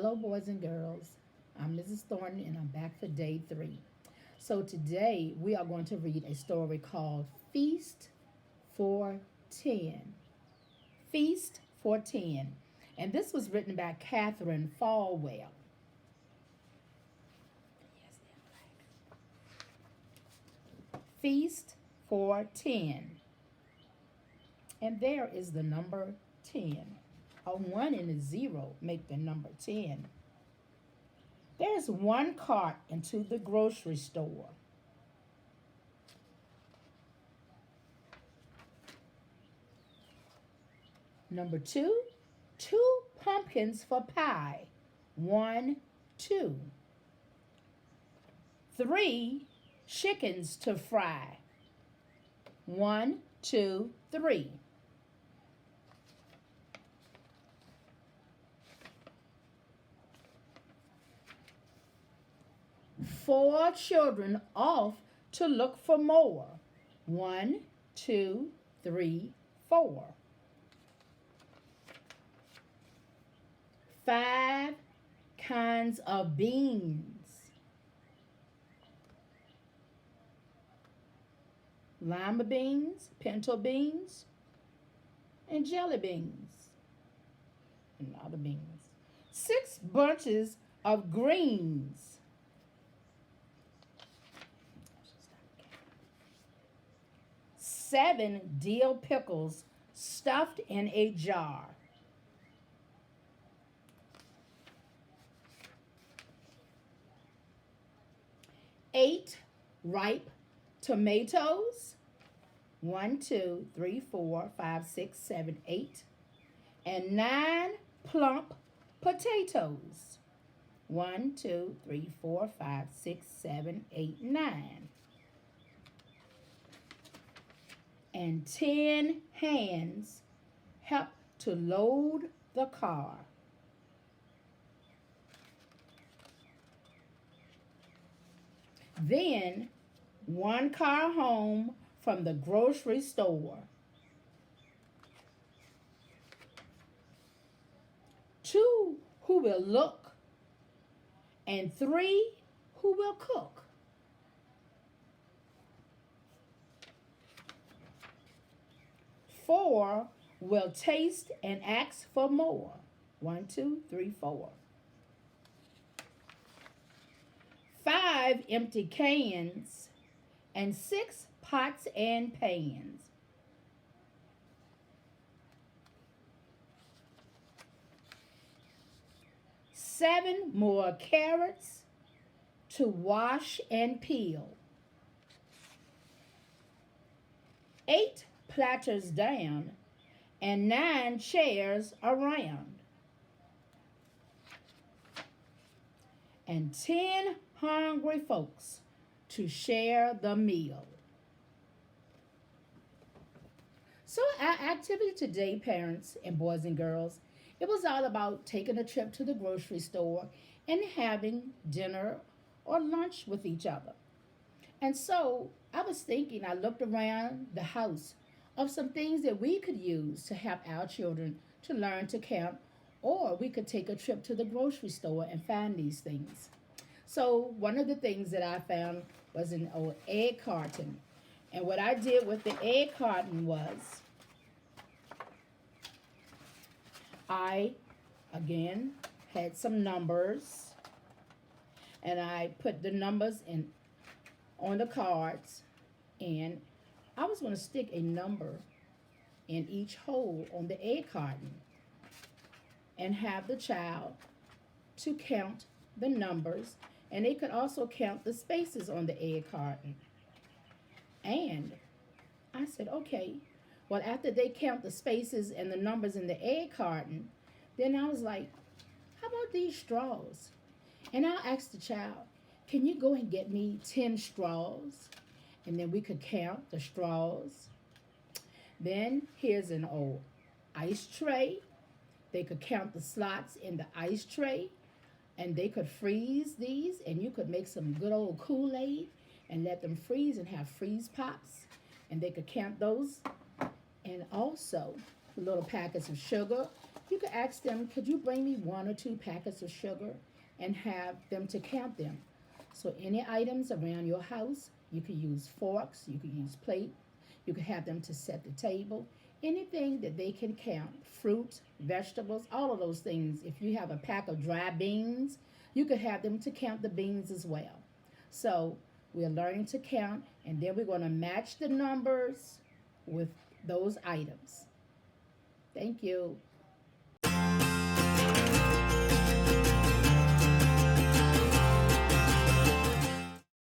Hello, boys and girls. I'm Mrs. Thornton, and I'm back for day 3. So, today we are going to read a story called Feast for 10. Feast for 10. And this was written by Catherine Falwell. Feast for 10. And there is the number 10. A 1 and a 0 make the number 10. There's one cart into the grocery store. Number 2, 2 pumpkins for pie. 1, 2. 3 chickens to fry. 1, 2, 3. 4 children off to look for more. 1, 2, 3, 4. 5 kinds of beans. Lima beans, pinto beans, and jelly beans. And other beans. 6 bunches of greens. 7 dill pickles stuffed in a jar. 8 ripe tomatoes. 1, 2, 3, 4, 5, 6, 7, 8. And 9 plump potatoes. 1, 2, 3, 4, 5, 6, 7, 8, 9. And 10 hands help to load the car. Then 1 car home from the grocery store. 2 who will look, and 3 who will cook. 4 will taste and ask for more. 1, 2, 3, 4. 5 empty cans and 6 pots and pans. 7 more carrots to wash and peel. 8 platters down and 9 chairs around. And 10 hungry folks to share the meal. So our activity today, parents and boys and girls, it was all about taking a trip to the grocery store and having dinner or lunch with each other. And so I was thinking, I looked around the house of some things that we could use to help our children to learn to count, or we could take a trip to the grocery store and find these things. So one of the things that I found was an old egg carton. And what I did with the egg carton was I, again, had some numbers, and I put the numbers in on the cards, and I was going to stick a number in each hole on the egg carton and have the child to count the numbers, and they could also count the spaces on the egg carton. And I said, okay, well, after they count the spaces and the numbers in the egg carton, then I was like, how about these straws? And I asked the child, can you go and get me 10 straws? And then we could count the straws. Then here's an old ice tray. They could count the slots in the ice tray, and they could freeze these, and you could make some good old Kool-Aid and let them freeze and have freeze pops, and they could count those. And also, little packets of sugar, you could ask them, could you bring me 1 or 2 packets of sugar, and have them to count them. So any items around your house, you could use forks, you could use plate, you could have them to set the table. Anything that they can count, fruit, vegetables, all of those things. If you have a pack of dry beans, you could have them to count the beans as well. So we're learning to count, and then we're going to match the numbers with those items. Thank you.